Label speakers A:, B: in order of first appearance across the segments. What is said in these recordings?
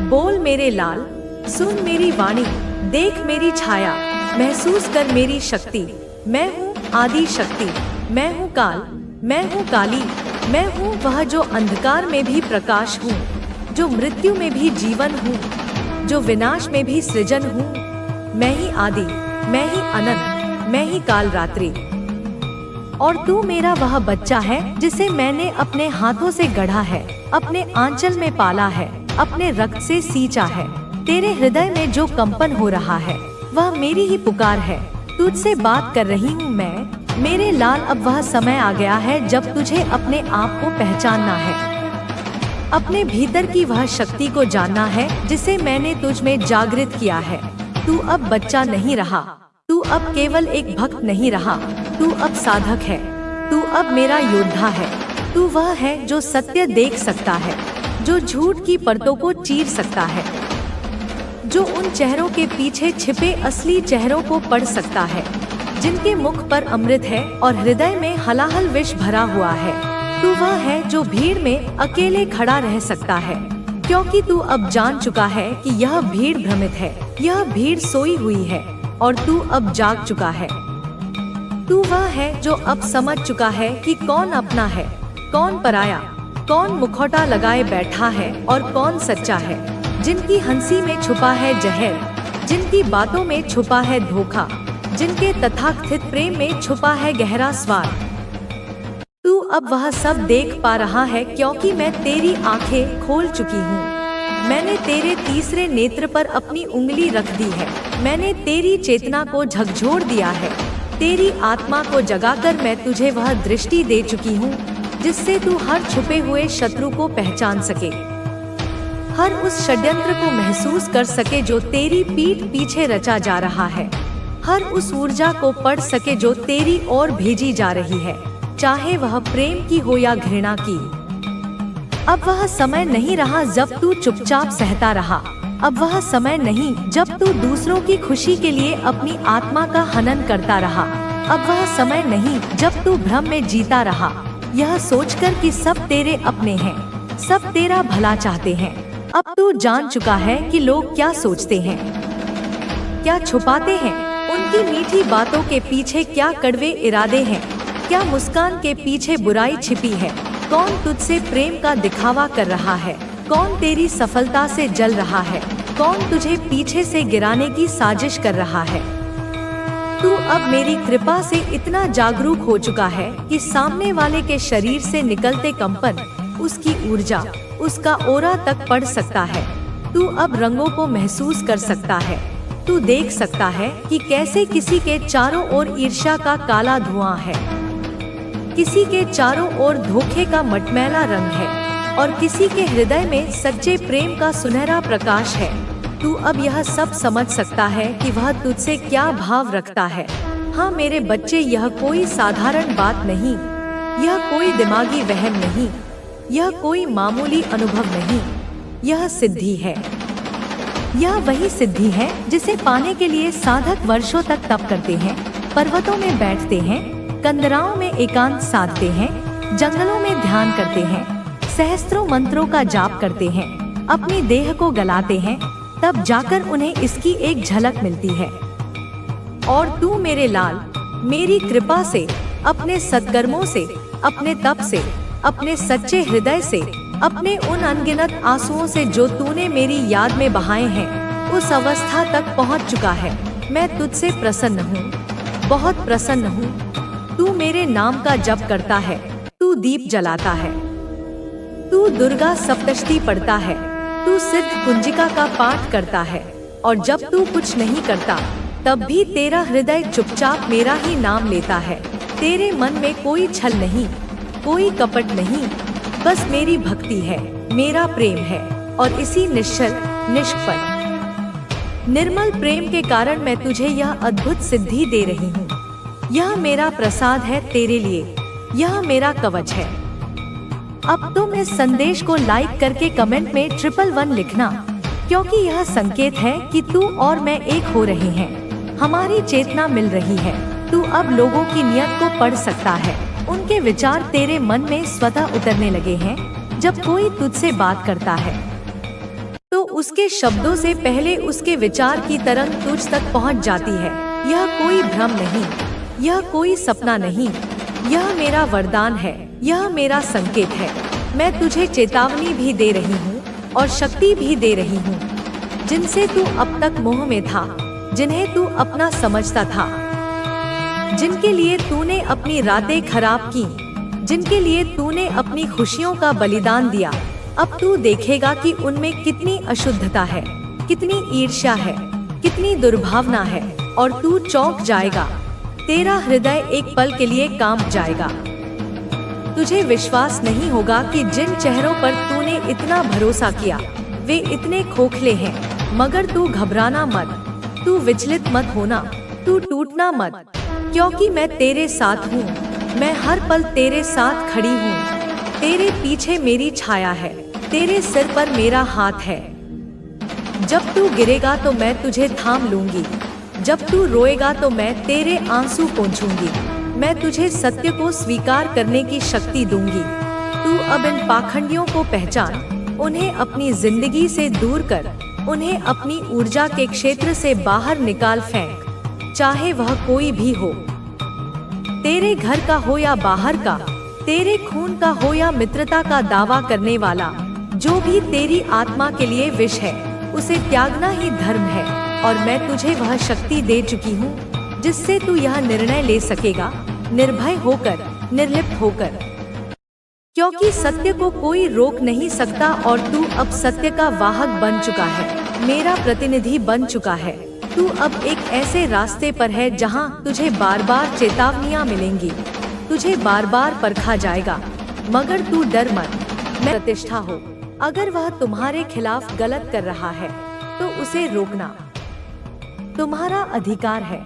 A: बोल मेरे लाल, सुन मेरी वाणी, देख मेरी छाया, महसूस कर मेरी शक्ति। मैं हूँ आदि शक्ति, मैं हूँ काल, मैं हूँ काली, मैं हूँ वह जो अंधकार में भी प्रकाश हूँ, जो मृत्यु में भी जीवन हूँ, जो विनाश में भी सृजन हूँ। मैं ही आदि, मैं ही अनंत, मैं ही काल रात्रि। और तू मेरा वह बच्चा है जिसे मैंने अपने हाथों से गढ़ा है, अपने आंचल में पाला है, अपने रक्त से सींचा है। तेरे हृदय में जो कंपन हो रहा है वह मेरी ही पुकार है। तुझसे बात कर रही हूँ मैं, मेरे लाल। अब वह समय आ गया है जब तुझे अपने आप को पहचानना है, अपने भीतर की वह शक्ति को जानना है जिसे मैंने तुझ में जागृत किया है। तू अब बच्चा नहीं रहा, तू अब केवल एक भक्त नहीं रहा, तू अब साधक है, तू अब मेरा योद्धा है। तू वह है जो सत्य देख सकता है, जो झूठ की परतों को चीर सकता है, जो उन चेहरों के पीछे छिपे असली चेहरों को पढ़ सकता है, जिनके मुख पर अमृत है और हृदय में हलाहल विष भरा हुआ है। तू वह है जो भीड़ में अकेले खड़ा रह सकता है, क्योंकि तू अब जान चुका है कि यह भीड़ भ्रमित है, यह भीड़ सोई हुई है और तू अब जाग चुका है। तू वह है जो अब समझ चुका है कि कौन अपना है, कौन पराया, कौन मुखौटा लगाए बैठा है और कौन सच्चा है। जिनकी हंसी में छुपा है जहर, जिनकी बातों में छुपा है धोखा, जिनके तथाकथित प्रेम में छुपा है गहरा स्वार्थ। तू अब वह सब देख पा रहा है क्योंकि मैं तेरी आंखें खोल चुकी हूँ। मैंने तेरे तीसरे नेत्र पर अपनी उंगली रख दी है। मैंने तेरी चेतना को झकझोर दिया है। तेरी आत्मा को जगाकर मैं तुझे वह दृष्टि दे चुकी हूँ जिससे तू हर छुपे हुए शत्रु को पहचान सके, हर उस षड्यंत्र को महसूस कर सके जो तेरी पीठ पीछे रचा जा रहा है, हर उस ऊर्जा को पढ़ सके जो तेरी ओर भेजी जा रही है, चाहे वह प्रेम की हो या घृणा की। अब वह समय नहीं रहा जब तू चुपचाप सहता रहा। अब वह समय नहीं जब तू दूसरों की खुशी के लिए अपनी आत्मा का हनन करता रहा। अब वह समय नहीं जब तू भ्रम में जीता रहा, यह सोचकर कि सब तेरे अपने हैं, सब तेरा भला चाहते हैं। अब तू जान चुका है कि लोग क्या सोचते हैं, क्या छुपाते हैं, उनकी मीठी बातों के पीछे क्या कड़वे इरादे हैं, क्या मुस्कान के पीछे बुराई छिपी है, कौन तुझसे प्रेम का दिखावा कर रहा है, कौन तेरी सफलता से जल रहा है, कौन तुझे पीछे से गिराने की साजिश कर रहा है। तू अब मेरी कृपा से इतना जागरूक हो चुका है कि सामने वाले के शरीर से निकलते कंपन, उसकी ऊर्जा, उसका ओरा तक पढ़ सकता है। तू अब रंगों को महसूस कर सकता है। तू देख सकता है कि कैसे किसी के चारों ओर ईर्ष्या का काला धुआं है, किसी के चारों ओर धोखे का मटमैला रंग है और किसी के हृदय में सच्चे प्रेम का सुनहरा प्रकाश है। तू अब यह सब समझ सकता है कि वह तुझसे क्या भाव रखता है। हाँ मेरे बच्चे, यह कोई साधारण बात नहीं, यह कोई दिमागी वहम नहीं, यह कोई मामूली अनुभव नहीं, यह सिद्धि है। यह वही सिद्धि है जिसे पाने के लिए साधक वर्षों तक तप करते हैं, पर्वतों में बैठते हैं, कंदराओं में एकांत साधते हैं, जंगलों में ध्यान करते हैं, सहस्त्रों मंत्रों का जाप करते हैं, अपनी देह को गलाते हैं, तब जाकर उन्हें इसकी एक झलक मिलती है। और तू मेरे लाल, मेरी कृपा से, अपने सत्कर्मों से, अपने तप से, अपने सच्चे हृदय से, अपने उन अनगिनत आंसुओं से जो तूने मेरी याद में बहाए हैं, उस अवस्था तक पहुंच चुका है। मैं तुझसे प्रसन्न हूँ, बहुत प्रसन्न हूँ। तू मेरे नाम का जप करता है, तू दीप जलाता है, तू दुर्गा सप्तशती पढ़ता है, तू सिद्ध कुंजिका का पाठ करता है, और जब तू कुछ नहीं करता तब भी तेरा हृदय चुपचाप मेरा ही नाम लेता है। तेरे मन में कोई छल नहीं, कोई कपट नहीं, बस मेरी भक्ति है, मेरा प्रेम है, और इसी निश्चल, निष्कपट, निर्मल प्रेम के कारण मैं तुझे यह अद्भुत सिद्धि दे रही हूँ। यह मेरा प्रसाद है तेरे लिए, यह मेरा कवच है। अब तुम इस संदेश को लाइक करके कमेंट में 111 लिखना, क्योंकि यह संकेत है कि तू और मैं एक हो रहे हैं, हमारी चेतना मिल रही है। तू अब लोगों की नियत को पढ़ सकता है, उनके विचार तेरे मन में स्वतः उतरने लगे हैं। जब कोई तुझसे बात करता है तो उसके शब्दों से पहले उसके विचार की तरंग तुझ तक पहुंच जाती है। यह कोई भ्रम नहीं, यह कोई सपना नहीं, यह मेरा वरदान है, यह मेरा संकेत है। मैं तुझे चेतावनी भी दे रही हूँ और शक्ति भी दे रही हूँ। जिनसे तू अब तक मोह में था, जिन्हें तू अपना समझता था, जिनके लिए तूने अपनी रातें खराब की, जिनके लिए तूने अपनी खुशियों का बलिदान दिया, अब तू देखेगा कि उनमें कितनी अशुद्धता है, कितनी ईर्ष्या है, कितनी दुर्भावना है, और तू चौंक जाएगा। तेरा हृदय एक पल के लिए कांप जाएगा। तुझे विश्वास नहीं होगा कि जिन चेहरों पर तूने इतना भरोसा किया वे इतने खोखले हैं। मगर तू घबराना मत, तू विचलित मत होना, तू टूटना मत, क्योंकि मैं तेरे साथ हूँ। मैं हर पल तेरे साथ खड़ी हूँ। तेरे पीछे मेरी छाया है, तेरे सिर पर मेरा हाथ है। जब तू गिरेगा तो मैं तुझे थाम लूंगी, जब तू रोएगा तो मैं तेरे आंसू पोंछूंगी। मैं तुझे सत्य को स्वीकार करने की शक्ति दूंगी। तू अब इन पाखंडियों को पहचान, उन्हें अपनी जिंदगी से दूर कर, उन्हें अपनी ऊर्जा के क्षेत्र से बाहर निकाल फेंक, चाहे वह कोई भी हो। तेरे घर का हो या बाहर का, तेरे खून का हो या मित्रता का दावा करने वाला, जो भी तेरी आत्मा के लिए विष है उसे त्यागना ही धर्म है। और मैं तुझे वह शक्ति दे चुकी हूँ जिससे तू यह निर्णय ले सकेगा, निर्भय होकर, निर्लिप्त होकर, क्योंकि सत्य को कोई रोक नहीं सकता और तू अब सत्य का वाहक बन चुका है, मेरा प्रतिनिधि बन चुका है। तू अब एक ऐसे रास्ते पर है जहां तुझे बार बार चेतावनियां मिलेंगी, तुझे बार बार परखा जाएगा, मगर तू डर मत। मैं प्रतिष्ठा हो, अगर वह तुम्हारे खिलाफ गलत कर रहा है तो उसे रोकना तुम्हारा अधिकार है।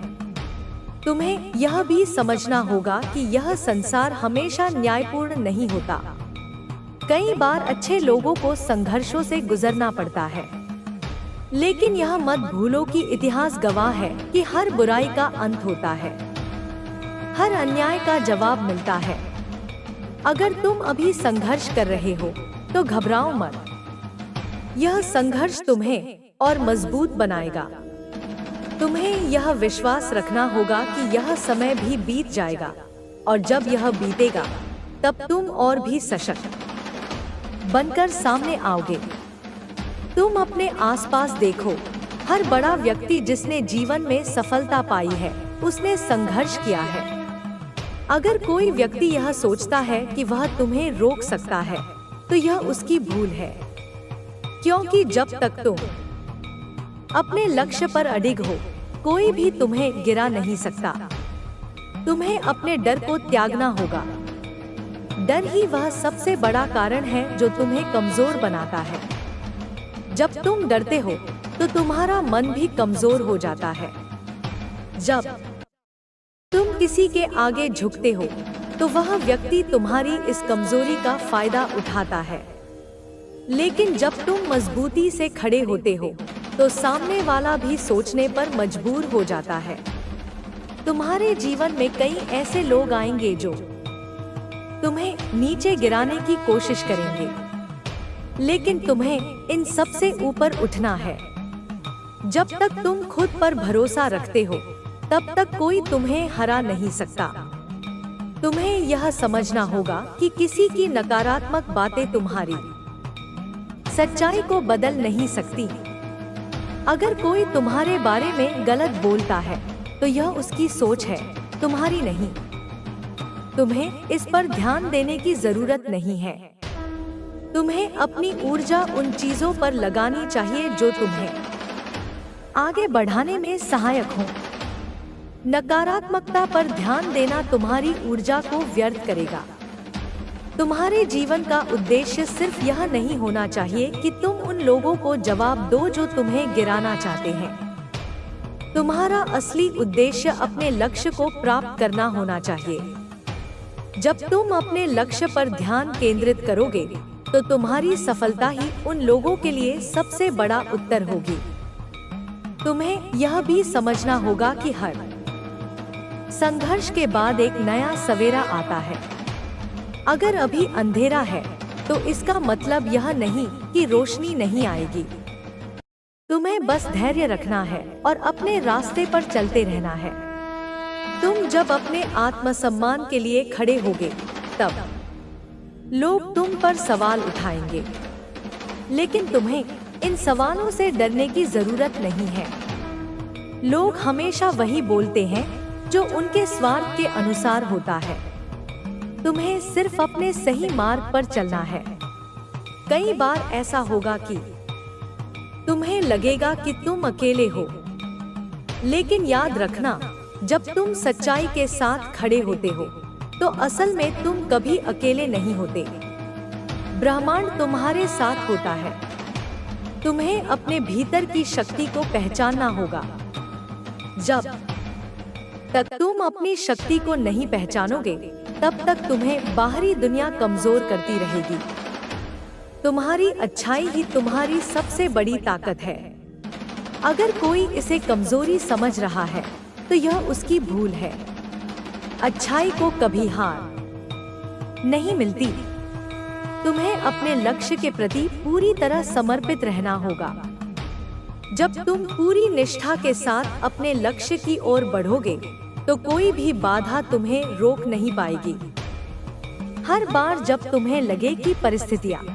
A: तुम्हें यह भी समझना होगा कि यह संसार हमेशा न्यायपूर्ण नहीं होता। कई बार अच्छे लोगों को संघर्षों से गुजरना पड़ता है, लेकिन यह मत भूलो कि इतिहास गवाह है कि हर बुराई का अंत होता है, हर अन्याय का जवाब मिलता है। अगर तुम अभी संघर्ष कर रहे हो तो घबराओ मत। यह संघर्ष तुम्हें और मजबूत बनाएगा। तुम्हें यह विश्वास रखना होगा कि यह समय भी बीत जाएगा, और जब यह बीतेगा तब तुम और भी सशक्त बनकर सामने आओगे। तुम अपने आसपास देखो, हर बड़ा व्यक्ति जिसने जीवन में सफलता पाई है उसने संघर्ष किया है। अगर कोई व्यक्ति यह सोचता है कि वह तुम्हें रोक सकता है तो यह उसकी भूल है, क्योंकि जब तक तुम अपने लक्ष्य पर अडिग हो कोई भी तुम्हें गिरा नहीं सकता। तुम्हें अपने डर को त्यागना होगा। डर ही वह सबसे बड़ा कारण है जो तुम्हें कमजोर बनाता है। जब तुम डरते हो तो तुम्हारा मन भी कमजोर हो जाता है। जब तुम किसी के आगे झुकते हो तो वह व्यक्ति तुम्हारी इस कमजोरी का फायदा उठाता है, लेकिन जब तुम मजबूती से खड़े होते हो तो सामने वाला भी सोचने पर मजबूर हो जाता है। तुम्हारे जीवन में कई ऐसे लोग आएंगे जो तुम्हें नीचे गिराने की कोशिश करेंगे, लेकिन तुम्हें इन सब से ऊपर उठना है। जब तक तुम खुद पर भरोसा रखते हो तब तक कोई तुम्हें हरा नहीं सकता। तुम्हें यह समझना होगा कि किसी की नकारात्मक बातें तुम्हारी सच्चाई को बदल नहीं सकती। अगर कोई तुम्हारे बारे में गलत बोलता है तो यह उसकी सोच है, तुम्हारी नहीं। तुम्हें इस पर ध्यान देने की जरूरत नहीं है। तुम्हें अपनी ऊर्जा उन चीजों पर लगानी चाहिए जो तुम्हें आगे बढ़ाने में सहायक हो। नकारात्मकता पर ध्यान देना तुम्हारी ऊर्जा को व्यर्थ करेगा। तुम्हारे जीवन का उद्देश्य सिर्फ यह नहीं होना चाहिए कि तुम उन लोगों को जवाब दो जो तुम्हें गिराना चाहते हैं। तुम्हारा असली उद्देश्य अपने लक्ष्य को प्राप्त करना होना चाहिए। जब तुम अपने लक्ष्य पर ध्यान केंद्रित करोगे तो तुम्हारी सफलता ही उन लोगों के लिए सबसे बड़ा उत्तर होगी। तुम्हें यह भी समझना होगा कि हर संघर्ष के बाद एक नया सवेरा आता है। अगर अभी अंधेरा है तो इसका मतलब यह नहीं कि रोशनी नहीं आएगी। तुम्हें बस धैर्य रखना है और अपने रास्ते पर चलते रहना है। तुम जब अपने आत्मसम्मान के लिए खड़े होगे, तब लोग तुम पर सवाल उठाएंगे, लेकिन तुम्हें इन सवालों से डरने की जरूरत नहीं है। लोग हमेशा वही बोलते हैं जो उनके स्वार्थ के अनुसार होता है। तुम्हें सिर्फ अपने सही मार्ग पर चलना है। कई बार ऐसा होगा कि तुम्हें लगेगा कि तुम अकेले हो, लेकिन याद रखना, जब तुम सच्चाई के साथ खड़े होते हो तो असल में तुम कभी अकेले नहीं होते। ब्रह्मांड तुम्हारे साथ होता है। तुम्हें अपने भीतर की शक्ति को पहचानना होगा। जब तक तुम अपनी शक्ति को नहीं पहचानोगे, तब तक तुम्हें बाहरी दुनिया कमजोर करती रहेगी। तुम्हारी अच्छाई ही तुम्हारी सबसे बड़ी ताकत है। अगर कोई इसे कमजोरी समझ रहा है तो यह उसकी भूल है। अच्छाई को कभी हार नहीं मिलती। तुम्हें अपने लक्ष्य के प्रति पूरी तरह समर्पित रहना होगा। जब तुम पूरी निष्ठा के साथ अपने लक्ष्य की ओर बढ़ोगे तो कोई भी बाधा तुम्हें रोक नहीं पाएगी। हर बार जब तुम्हें लगे कि परिस्थितियां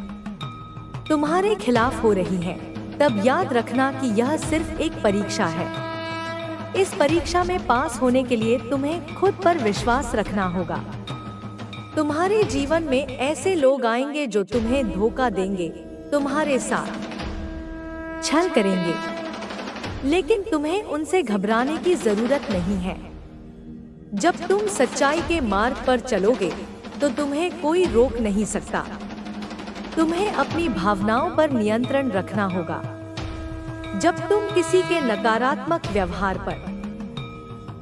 A: तुम्हारे खिलाफ हो रही हैं, तब याद रखना कि यह सिर्फ एक परीक्षा है। इस परीक्षा में पास होने के लिए तुम्हें खुद पर विश्वास रखना होगा। तुम्हारे जीवन में ऐसे लोग आएंगे जो तुम्हें धोखा देंगे, तुम्हारे साथ छल करेंगे, लेकिन तुम्हें उनसे घबराने की जरूरत नहीं है। जब तुम सच्चाई के मार्ग पर चलोगे तो तुम्हें कोई रोक नहीं सकता। तुम्हें अपनी भावनाओं पर नियंत्रण रखना होगा। जब तुम किसी के नकारात्मक व्यवहार पर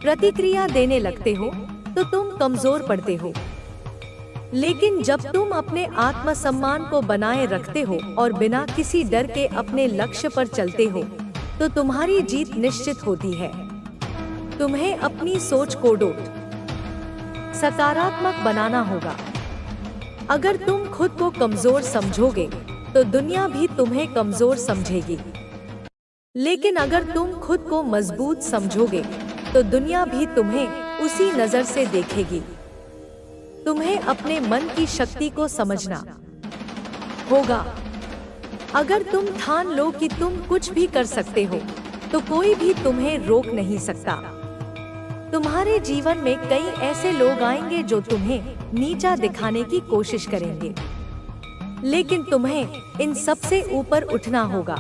A: प्रतिक्रिया देने लगते हो तो तुम कमजोर पड़ते हो, लेकिन जब तुम अपने आत्मसम्मान को बनाए रखते हो और बिना किसी डर के अपने लक्ष्य पर चलते हो तो तुम्हारी जीत निश्चित होती है। तुम्हें अपनी सोच को सकारात्मक बनाना होगा। अगर तुम खुद को कमजोर समझोगे तो दुनिया भी तुम्हें कमजोर समझेगी, लेकिन अगर तुम खुद को मजबूत समझोगे तो दुनिया भी तुम्हें उसी नजर से देखेगी। तुम्हें अपने मन की शक्ति को समझना होगा। अगर तुम ठान लो कि तुम कुछ भी कर सकते हो तो कोई भी तुम्हें रोक नहीं सकता। तुम्हारे जीवन में कई ऐसे लोग आएंगे जो तुम्हें नीचा दिखाने की कोशिश करेंगे, लेकिन तुम्हें इन सबसे ऊपर उठना होगा।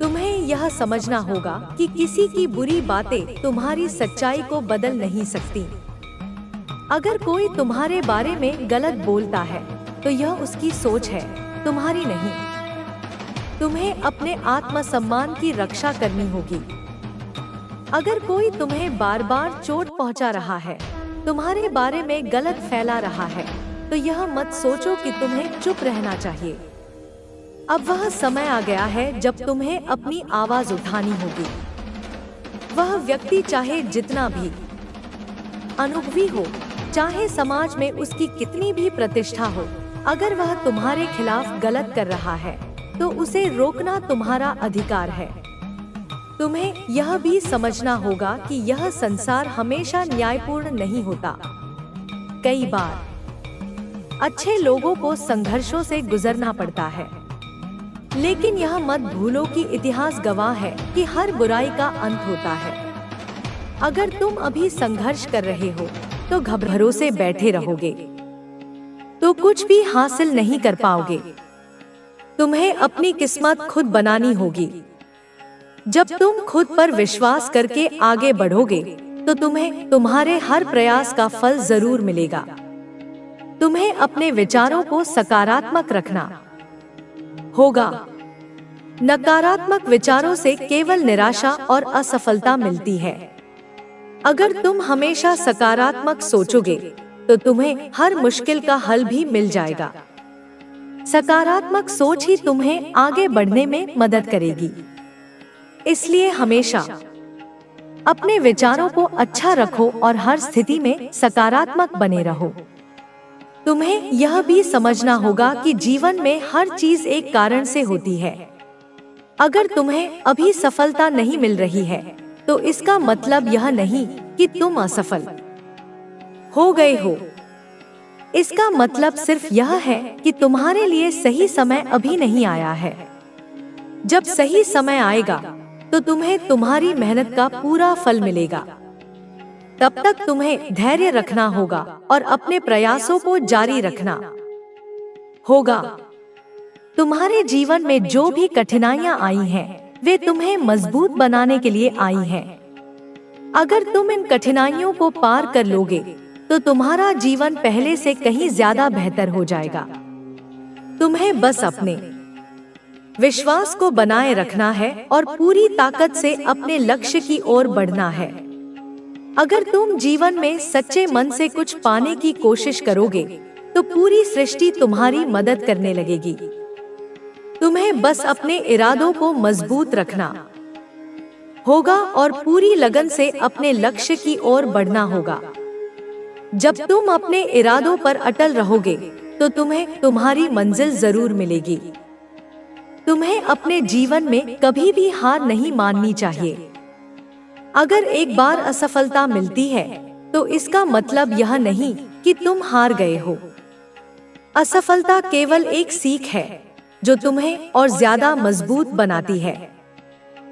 A: तुम्हें यह समझना होगा कि किसी की बुरी बातें तुम्हारी सच्चाई को बदल नहीं सकती। अगर कोई तुम्हारे बारे में गलत बोलता है तो यह उसकी सोच है, तुम्हारी नहीं। तुम्हें अपने आत्मसम्मान की रक्षा करनी होगी। अगर कोई तुम्हें बार बार चोट पहुंचा रहा है, तुम्हारे बारे में गलत फैला रहा है, तो यह मत सोचो कि तुम्हें चुप रहना चाहिए। अब वह समय आ गया है जब तुम्हें अपनी आवाज उठानी होगी। वह व्यक्ति चाहे जितना भी अनुभवी हो, चाहे समाज में उसकी कितनी भी प्रतिष्ठा हो, अगर वह तुम्हारे खिलाफ गलत कर रहा है तो उसे रोकना तुम्हारा अधिकार है। तुम्हें यह भी समझना होगा कि यह संसार हमेशा न्यायपूर्ण नहीं होता। कई बार अच्छे लोगों को संघर्षों से गुजरना पड़ता है, लेकिन यह मत भूलो कि इतिहास गवाह है कि हर बुराई का अंत होता है। अगर तुम अभी संघर्ष कर रहे हो तो भरोसे बैठे रहोगे तो कुछ भी हासिल नहीं कर पाओगे। तुम्हें अपनी किस्मत खुद बनानी होगी। जब तुम खुद पर विश्वास करके आगे बढ़ोगे तो तुम्हें तुम्हारे हर प्रयास का फल जरूर मिलेगा। तुम्हें अपने विचारों को सकारात्मक रखना होगा। नकारात्मक विचारों से केवल निराशा और असफलता मिलती है। अगर तुम हमेशा सकारात्मक सोचोगे तो तुम्हें हर मुश्किल का हल भी मिल जाएगा। सकारात्मक सोच ही तुम्हें आगे बढ़ने में मदद करेगी। इसलिए हमेशा अपने विचारों को अच्छा रखो और हर स्थिति में सकारात्मक बने रहो। तुम्हें यह भी समझना होगा कि जीवन में हर चीज एक कारण से होती है। अगर तुम्हें अभी सफलता नहीं मिल रही है तो इसका मतलब यह नहीं कि तुम असफल हो गए हो। इसका मतलब सिर्फ यह है कि तुम्हारे लिए सही समय अभी नहीं आया है। जब सही समय आएगा तो तुम्हें तुम्हारी मेहनत का पूरा फल मिलेगा। तब तक तुम्हें धैर्य रखना होगा और अपने प्रयासों को जारी रखना होगा। तुम्हारे जीवन में जो भी कठिनाइयां आई हैं, वे तुम्हें मजबूत बनाने के लिए आई हैं। अगर तुम इन कठिनाइयों को पार कर लोगे तो तुम्हारा जीवन पहले से कहीं ज्यादा बेहतर हो जाएगा। तुम्हें बस अपने विश्वास को बनाए रखना है और पूरी ताकत से अपने लक्ष्य की ओर बढ़ना है। अगर तुम जीवन में सच्चे मन से कुछ पाने की कोशिश करोगे तो पूरी सृष्टि तुम्हारी मदद करने लगेगी। तुम्हें बस अपने इरादों को मजबूत रखना होगा और पूरी लगन से अपने लक्ष्य की ओर बढ़ना होगा। जब तुम अपने इरादों पर अटल रहोगे तो तुम्हें तुम्हारी मंजिल जरूर मिलेगी। तुम्हें अपने जीवन में कभी भी हार नहीं माननी चाहिए। अगर एक बार असफलता मिलती है तो इसका मतलब यह नहीं कि तुम हार गए हो। असफलता केवल एक सीख है जो तुम्हें और ज्यादा मजबूत बनाती है।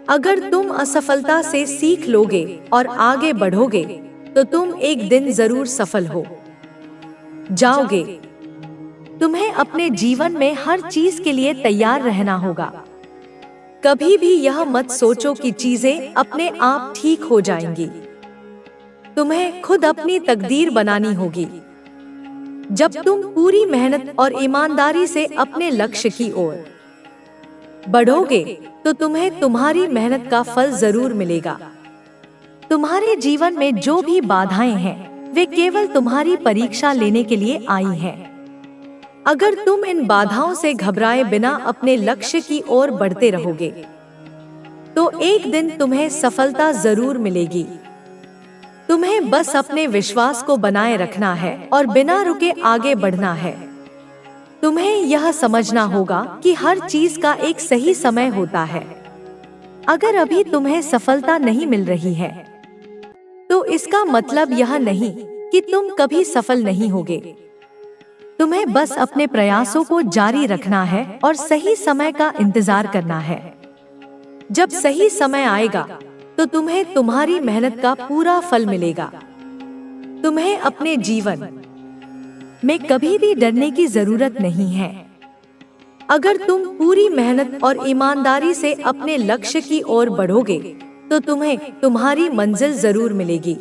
A: अगर तुम असफलता से सीख लोगे और आगे बढ़ोगे तो तुम एक दिन जरूर सफल हो जाओगे। तुम्हें अपने जीवन में हर चीज के लिए तैयार रहना होगा। कभी भी यह मत सोचो कि चीजें अपने आप ठीक हो जाएंगी। तुम्हें खुद अपनी तकदीर बनानी होगी। जब तुम पूरी मेहनत और ईमानदारी से अपने लक्ष्य की ओर बढ़ोगे तो तुम्हें तुम्हारी मेहनत का फल जरूर मिलेगा। तुम्हारे जीवन में जो भी बाधाएं हैं, वे केवल तुम्हारी परीक्षा लेने के लिए आई हैं। अगर तुम इन बाधाओं से घबराए बिना अपने लक्ष्य की ओर बढ़ते रहोगे तो एक दिन तुम्हें सफलता जरूर मिलेगी। तुम्हें बस अपने विश्वास को बनाए रखना है और बिना रुके आगे बढ़ना है। तुम्हें यह समझना होगा कि हर चीज का एक सही समय होता है। अगर अभी तुम्हें सफलता नहीं मिल रही है तो इसका मतलब यह नहीं कि तुम कभी सफल नहीं होगे। तुम्हें बस अपने प्रयासों को जारी रखना है और सही समय का इंतजार करना है। जब सही समय आएगा तो तुम्हें तुम्हारी मेहनत का पूरा फल मिलेगा। तुम्हें अपने जीवन में कभी भी डरने की जरूरत नहीं है। अगर तुम पूरी मेहनत और ईमानदारी से अपने लक्ष्य की ओर बढ़ोगे तो तुम्हें तुम्हारी मंजिल जरूर मिलेगी।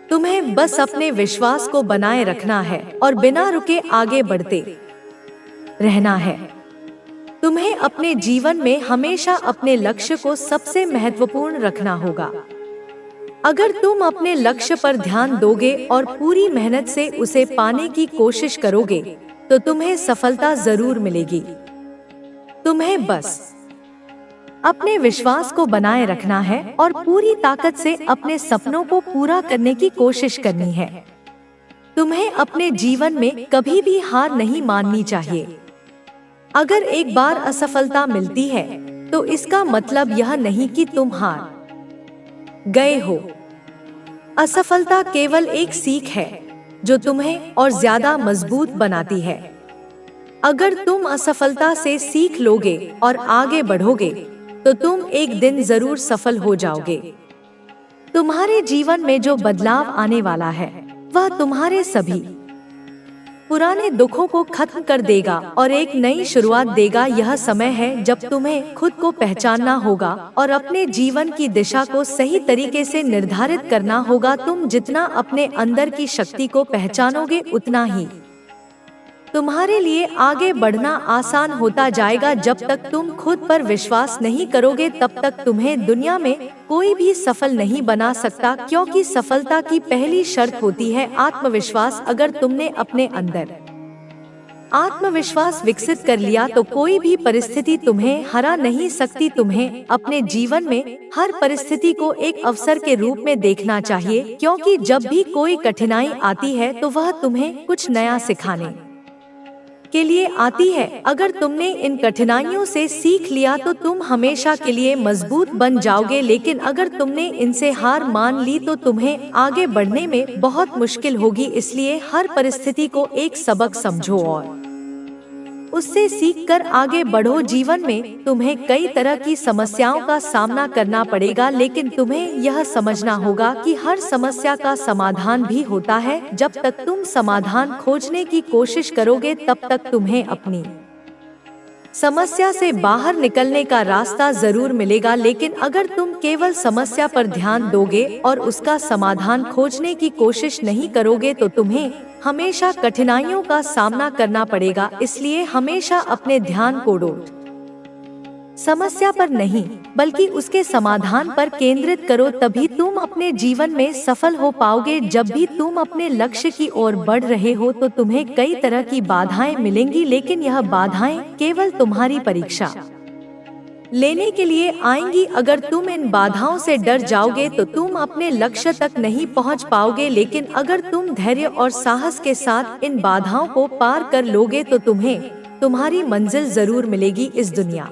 A: तुम्हें बस अपने विश्वास को बनाए रखना है और बिना रुके आगे बढ़ते रहना है। तुम्हें अपने जीवन में हमेशा अपने लक्ष्य को सबसे महत्वपूर्ण रखना होगा। अगर तुम अपने लक्ष्य पर ध्यान दोगे और पूरी मेहनत से उसे पाने की कोशिश करोगे तो तुम्हें सफलता जरूर मिलेगी। तुम्हें बस अपने विश्वास को बनाए रखना है और पूरी ताकत से अपने सपनों को पूरा करने की कोशिश करनी है। तुम्हें अपने जीवन में कभी भी हार नहीं माननी चाहिए। अगर एक बार असफलता मिलती है तो इसका मतलब यह नहीं कि तुम हार गए हो। असफलता केवल एक सीख है जो तुम्हें और ज्यादा मजबूत बनाती है। अगर तुम असफलता से सीख लोगे और आगे बढ़ोगे तो तुम एक दिन जरूर सफल हो जाओगे। तुम्हारे जीवन में जो बदलाव आने वाला है वह तुम्हारे सभी पुराने दुखों को खत्म कर देगा और एक नई शुरुआत देगा। यह समय है जब तुम्हें खुद को पहचानना होगा और अपने जीवन की दिशा को सही तरीके से निर्धारित करना होगा। तुम जितना अपने अंदर की शक्ति को पहचानोगे उतना ही तुम्हारे लिए आगे बढ़ना आसान होता जाएगा। जब तक तुम खुद पर विश्वास नहीं करोगे तब तक तुम्हें दुनिया में कोई भी सफल नहीं बना सकता, क्योंकि सफलता की पहली शर्त होती है आत्मविश्वास। अगर तुमने अपने अंदर आत्मविश्वास विकसित कर लिया तो कोई भी परिस्थिति तुम्हें हरा नहीं सकती। तुम्हें अपने जीवन में हर परिस्थिति को एक अवसर के रूप में देखना चाहिए, क्योंकि जब भी कोई कठिनाई आती है तो वह तुम्हें कुछ नया सिखाने के लिए आती है। अगर तुमने इन कठिनाइयों से सीख लिया तो तुम हमेशा के लिए मजबूत बन जाओगे, लेकिन अगर तुमने इनसे हार मान ली तो तुम्हें आगे बढ़ने में बहुत मुश्किल होगी। इसलिए हर परिस्थिति को एक सबक समझो और उससे सीखकर आगे बढ़ो। जीवन में तुम्हें कई तरह की समस्याओं का सामना करना पड़ेगा, लेकिन तुम्हें यह समझना होगा कि हर समस्या का समाधान भी होता है। जब तक तुम समाधान खोजने की कोशिश करोगे तब तक तुम्हें अपनी समस्या से बाहर निकलने का रास्ता जरूर मिलेगा। लेकिन अगर तुम केवल समस्या पर ध्यान दोगे और उसका समाधान खोजने की कोशिश नहीं करोगे तो तुम्हें हमेशा कठिनाइयों का सामना करना पड़ेगा। इसलिए हमेशा अपने ध्यान को समस्या पर नहीं बल्कि उसके समाधान पर केंद्रित करो, तभी तुम अपने जीवन में सफल हो पाओगे। जब भी तुम अपने लक्ष्य की ओर बढ़ रहे हो तो तुम्हें कई तरह की बाधाएं मिलेंगी, लेकिन यह बाधाएं केवल तुम्हारी परीक्षा लेने के लिए आएंगी। अगर तुम इन बाधाओं से डर जाओगे तो तुम अपने लक्ष्य तक नहीं पहुंच पाओगे, लेकिन अगर तुम धैर्य और साहस के साथ इन बाधाओं को पार कर लोगे तो तुम्हें तुम्हारी मंजिल जरूर मिलेगी। इस दुनिया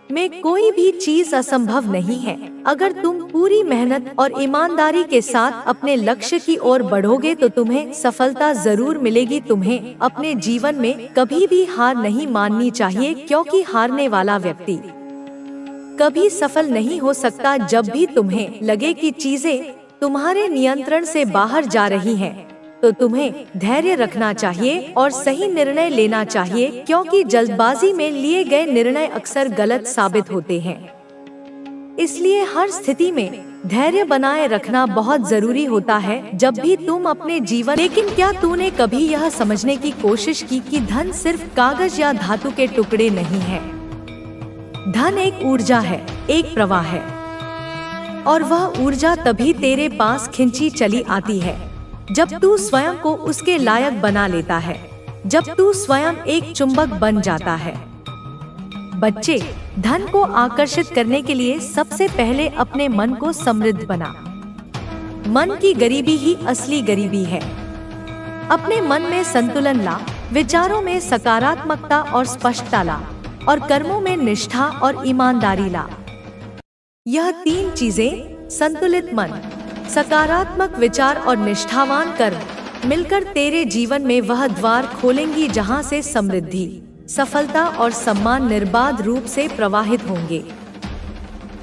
A: में कोई भी चीज असंभव नहीं है। अगर तुम पूरी मेहनत और ईमानदारी के साथ अपने लक्ष्य की ओर बढ़ोगे तो तुम्हें सफलता जरूर मिलेगी। तुम्हें अपने जीवन में कभी भी हार नहीं माननी चाहिए, क्योंकि हारने वाला व्यक्ति कभी सफल नहीं हो सकता। जब भी तुम्हें लगे कि चीजें तुम्हारे नियंत्रण से बाहर जा रही हैं, तो तुम्हें धैर्य रखना चाहिए और सही निर्णय लेना चाहिए, क्योंकि जल्दबाजी में लिए गए निर्णय अक्सर गलत साबित होते हैं। इसलिए हर स्थिति में धैर्य बनाए रखना बहुत जरूरी होता है जब भी तुम अपने जीवन। लेकिन क्या तूने कभी यह समझने की कोशिश की कि धन सिर्फ कागज या धातु के टुकड़े नहीं है? धन एक ऊर्जा है, एक प्रवाह है, और वह ऊर्जा तभी तेरे पास खिंची चली आती है जब तू स्वयं को उसके लायक बना लेता है, जब तू स्वयं एक चुंबक बन जाता है। बच्चे, धन को आकर्षित करने के लिए सबसे पहले अपने मन को समृद्ध बना। मन की गरीबी ही असली गरीबी है। अपने मन में संतुलन ला, विचारों में सकारात्मकता और स्पष्टता ला, और कर्मों में निष्ठा और ईमानदारी ला। यह तीन चीजें, संतुलित मन, सकारात्मक विचार और निष्ठावान कर्म, मिलकर तेरे जीवन में वह द्वार खोलेंगी जहां से समृद्धि, सफलता और सम्मान निर्बाध रूप से प्रवाहित होंगे।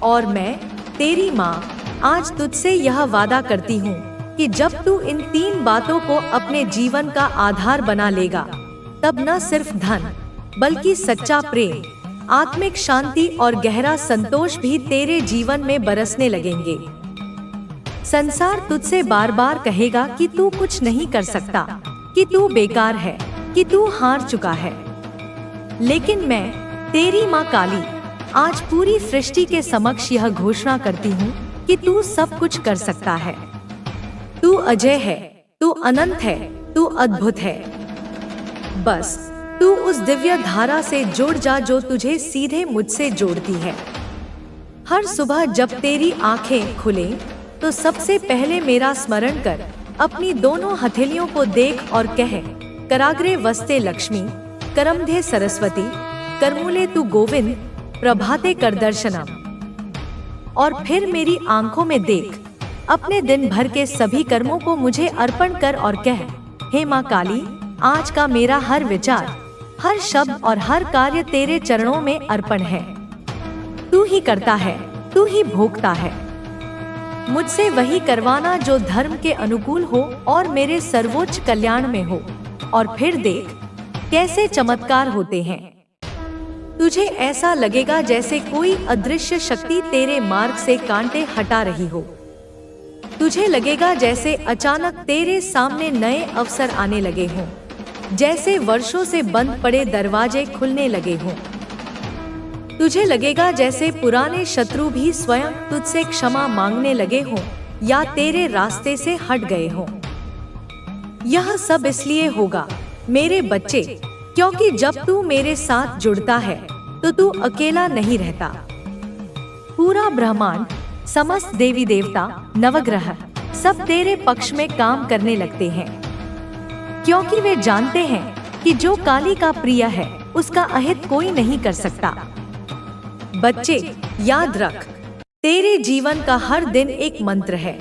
A: और मैं, तेरी माँ, आज तुझसे यह वादा करती हूँ कि जब तू इन तीन बातों को अपने जीवन का आधार बना लेगा, तब न सिर्फ धन बल्कि सच्चा प्रेम, आत्मिक शांति और गहरा संतोष भी तेरे जीवन में बरसने लगेंगे। संसार तुझसे बार बार कहेगा कि तू कुछ नहीं कर सकता, कि तू बेकार है, कि तू हार चुका है। लेकिन मैं, तेरी माँ काली, आज पूरी सृष्टि के समक्ष यह घोषणा करती हूँ कि तू सब कुछ कर सकता है। तू अजय है, तू अनंत है, तू अद्भुत है। बस तू उस दिव्य धारा से जुड़ जा जो तुझे सीधे मुझसे जोड़ती है। हर सुबह जब तेरी आंखें खुले तो सबसे पहले मेरा स्मरण कर, अपनी दोनों हथेलियों को देख और कह, कराग्रे वस्ते लक्ष्मी, करमधे सरस्वती, करमूले तू गोविंद, प्रभाते कर दर्शनम। और फिर मेरी आंखों में देख, अपने दिन भर के सभी कर्मों को मुझे अर्पण कर और कह, हे माँ काली, आज का मेरा हर विचार, हर शब्द और हर कार्य तेरे चरणों में अर्पण है। तू ही करता है, तू ही भोगता है। मुझसे वही करवाना जो धर्म के अनुकूल हो और मेरे सर्वोच्च कल्याण में हो। और फिर देख कैसे चमत्कार होते हैं। तुझे ऐसा लगेगा जैसे कोई अदृश्य शक्ति तेरे मार्ग से कांटे हटा रही हो। तुझे लगेगा जैसे अचानक तेरे सामने नए अवसर आने लगे हों, जैसे वर्षों से बंद पड़े दरवाजे खुलने लगे हों। तुझे लगेगा जैसे पुराने शत्रु भी स्वयं तुझसे क्षमा मांगने लगे हों या तेरे रास्ते से हट गए हों। यह सब इसलिए होगा मेरे बच्चे, क्योंकि जब तू मेरे साथ जुड़ता है तो तू अकेला नहीं रहता। पूरा ब्रह्मांड, समस्त देवी देवता, नवग्रह सब तेरे पक्ष में काम करने लगते हैं, क्योंकि वे जानते हैं कि जो काली का प्रिय है उसका अहित कोई नहीं कर सकता। बच्चे, याद रख, तेरे जीवन का हर दिन एक मंत्र है,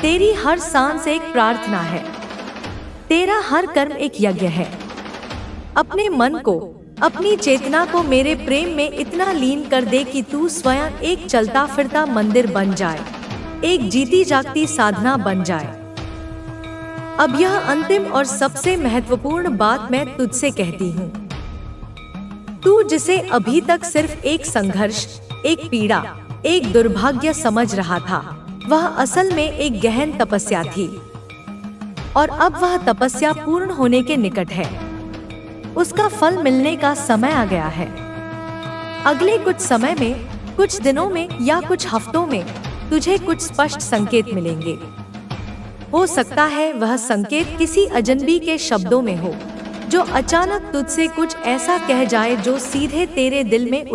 A: तेरी हर सांस एक प्रार्थना है, तेरा हर कर्म एक यज्ञ है। अपने मन को, अपनी चेतना को मेरे प्रेम में इतना लीन कर दे कि तू स्वयं एक चलता फिरता मंदिर बन जाए, एक जीती जागती साधना बन जाए। अब यह अंतिम और सबसे महत्वपूर्ण बात मैं तुझसे कहती हूँ। तू जिसे अभी तक सिर्फ एक संघर्ष, एक पीड़ा, एक दुर्भाग्य समझ रहा था, वह असल में एक गहन तपस्या थी। और अब वह तपस्या पूर्ण होने के निकट है। उसका फल मिलने का समय आ गया है। अगले कुछ समय में, कुछ दिनों में या कुछ हफ्तों में तुझे कुछ स्पष्ट संकेत मिलेंगे। हो सकता है वह संकेत किसी अजनबी के शब्दों में हो, जो अचानक तुझसे कुछ ऐसा कह जाए जो सीधे तेरे दिल में